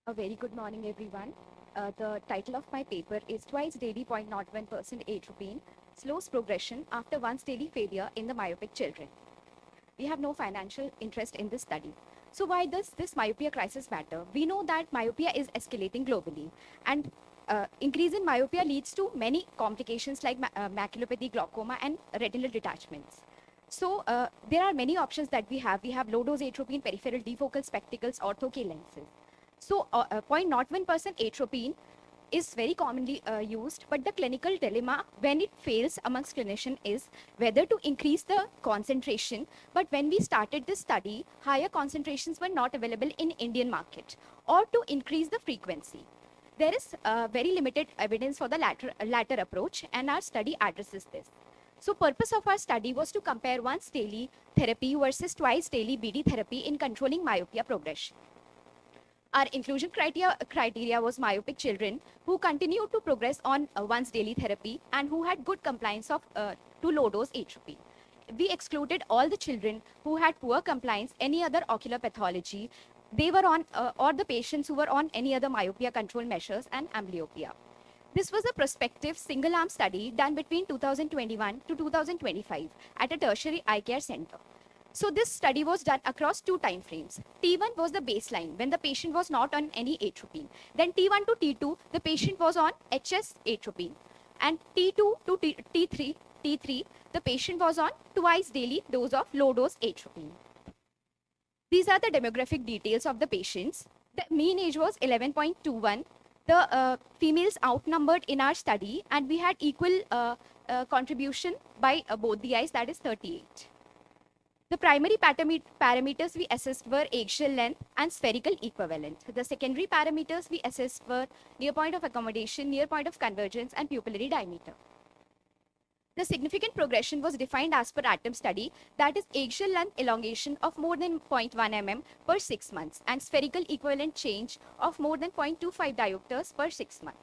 A very good morning, everyone. The title of my paper is Twice Daily 0.01% atropine slows progression after once daily failure in the myopic children. We have no financial interest in this study. So why does this myopia crisis matter? We know that myopia is escalating globally, and increase in myopia leads to many complications like maculopathy, glaucoma, and retinal detachments. So there are many options that we have. We have low dose atropine, peripheral defocal spectacles, ortho K lenses. So 0.01% atropine is very commonly used, but the clinical dilemma when it fails amongst clinicians is whether to increase the concentration. But when we started this study, higher concentrations were not available in Indian market, or to increase the frequency. There is very limited evidence for the latter approach, and our study addresses this. So purpose of our study was to compare once daily therapy versus twice daily BD therapy in controlling myopia progression. Our inclusion criteria was myopic children who continued to progress on once daily therapy and who had good compliance to low dose atropine. We excluded all the children who had poor compliance, any other ocular pathology. They were on, or the patients who were on any other myopia control measures and amblyopia. This was a prospective single arm study done between 2021 to 2025 at a tertiary eye care center. So this study was done across two time frames. T1 was the baseline when the patient was not on any atropine. Then T1 to T2, the patient was on HS atropine. And T2 to T3, the patient was on twice daily dose of low dose atropine. These are the demographic details of the patients. The mean age was 11.21. The females outnumbered in our study, and we had equal contribution by both the eyes, that is 38. The primary parameters we assessed were eggshell length and spherical equivalent. The secondary parameters we assessed were near point of accommodation, near point of convergence, and pupillary diameter. The significant progression was defined as per ATOM study, that is eggshell length elongation of more than 0.1 mm per 6 months and spherical equivalent change of more than 0.25 diopters per 6 months.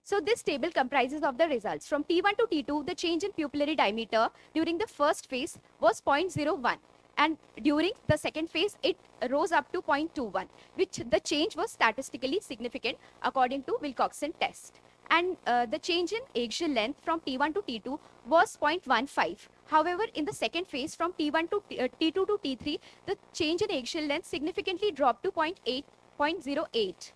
So this table comprises of the results. From T1 to T2, the change in pupillary diameter during the first phase was 0.01. And during the second phase, it rose up to 0.21, which the change was statistically significant according to Wilcoxon test. And the change in eggshell length from T1 to T2 was 0.15. However, in the second phase from T1 to T2 to T3, the change in eggshell length significantly dropped to 0.08.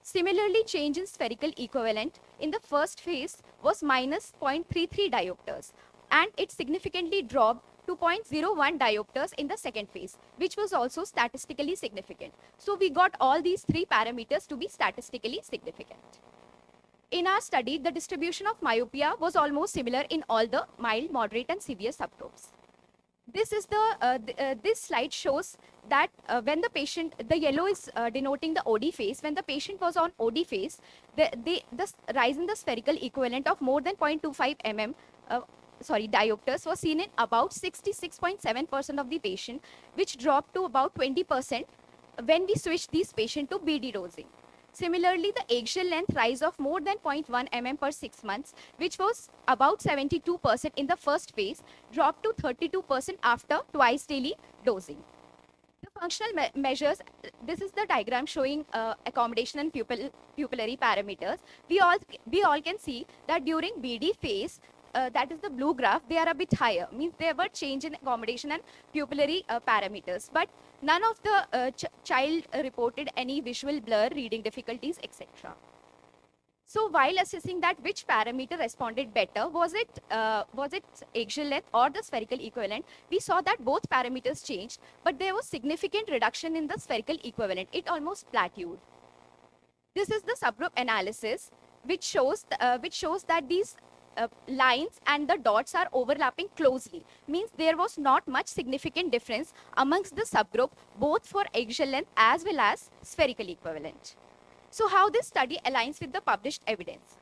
Similarly, change in spherical equivalent in the first phase was minus 0.33 diopters, and it significantly dropped to 0.01 diopters in the second phase, which was also statistically significant. So we got all these three parameters to be statistically significant. In our study, the distribution of myopia was almost similar in all the mild, moderate, and severe subgroups. This slide shows that when the patient, the yellow is denoting the OD phase. When the patient was on OD phase, the rise in the spherical equivalent of more than 0.25 diopters was seen in about 66.7% of the patient, which dropped to about 20% when we switched these patients to BD dosing. Similarly, the eggshell length rise of more than 0.1 mm per 6 months, which was about 72% in the first phase, dropped to 32% after twice daily dosing. The functional measures, this is the diagram showing accommodation and pupillary parameters. We all can see that during BD phase, that is the blue graph, they are a bit higher, means there were change in accommodation and pupillary parameters, but none of the child reported any visual blur, reading difficulties, etc. So while assessing that which parameter responded better, was it eggshell length or the spherical equivalent, we saw that both parameters changed, but there was significant reduction in the spherical equivalent. It almost plateaued. This is the subgroup analysis, which shows that these lines and the dots are overlapping closely. Means there was not much significant difference amongst the subgroup, both for eggshell length as well as spherical equivalent. So how this study aligns with the published evidence?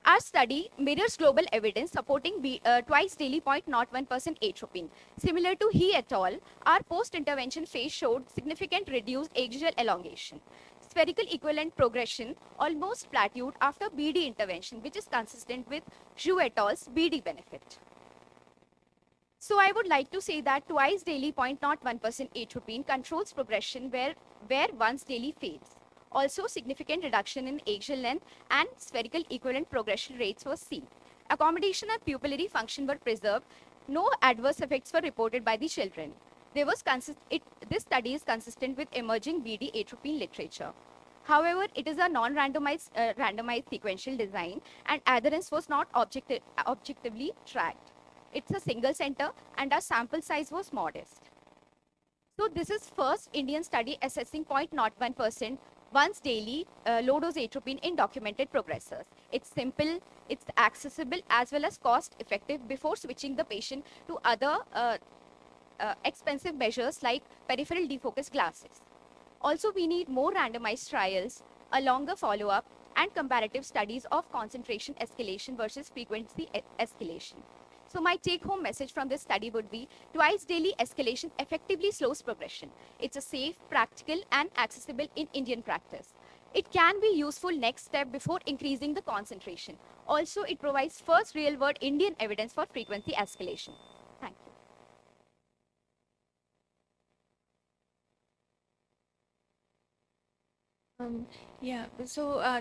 Our study mirrors global evidence supporting twice daily 0.01% atropine. Similar to He et al., our post-intervention phase showed significant reduced eggshell elongation. Spherical equivalent progression almost plateaued after BD intervention, which is consistent with Zhu et al.'s BD benefit. So I would like to say that twice daily 0.01% atropine controls progression where once daily fails. Also, significant reduction in axial length and spherical equivalent progression rates was seen. Accommodation and pupillary function were preserved. No adverse effects were reported by the children. This study is consistent with emerging BD atropine literature. However, it is a randomized sequential design, and adherence was not objectively tracked. It's a single center, and our sample size was modest. So this is first Indian study assessing 0.01% once daily low-dose atropine in documented progressors. It's simple, it's accessible, as well as cost-effective before switching the patient to other expensive measures like peripheral defocus glasses. Also, we need more randomized trials, a longer follow-up, and comparative studies of concentration escalation versus frequency escalation. So my take-home message from this study would be twice daily escalation effectively slows progression. It's a safe, practical, and accessible in Indian practice. It can be useful next step before increasing the concentration. Also, it provides first real-world Indian evidence for frequency escalation. Thank you.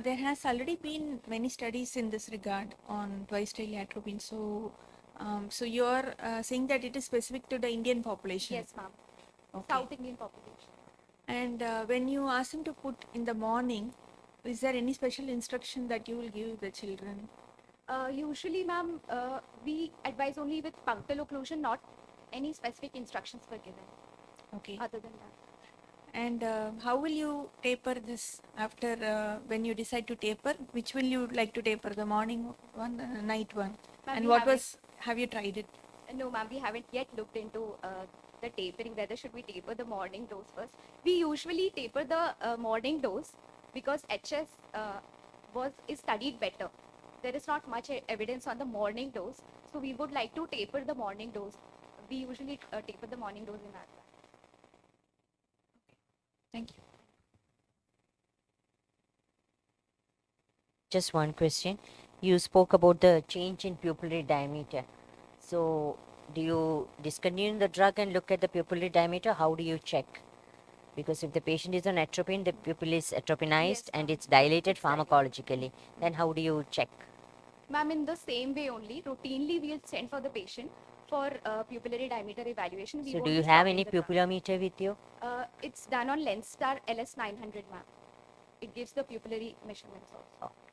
There has already been many studies in this regard on twice daily atropine. So you're saying that it is specific to the Indian population. Yes, ma'am. Okay. South Indian population. And when you ask them to put in the morning, is there any special instruction that you will give the children? Usually, ma'am, we advise only with punctal occlusion, not any specific instructions were given Okay. other than that. And how will you taper this after when you decide to taper? Which will you like to taper, the morning one, the night one? Ma'am, And we what haven't- was, have you tried it? No, ma'am, we haven't yet looked into the tapering, whether should we taper the morning dose first. We usually taper the morning dose because HS is studied better. There is not much evidence on the morning dose, so we would like to taper the morning dose. We usually taper the morning dose in ASVAB. Thank you. Just one question. You spoke about the change in pupillary diameter. So, do you discontinue the drug and look at the pupillary diameter? How do you check? Because if the patient is on atropine, the pupil is atropinized Yes, and ma'am. it's dilated Exactly. pharmacologically, then how do you check? Ma'am, in the same way only, routinely we'll send for the patient for pupillary diameter evaluation. We So, won't do be you have stopping any the drug. pupillometer with you? It's done on LensStar LS900, ma'am. It gives the pupillary measurements also. Okay.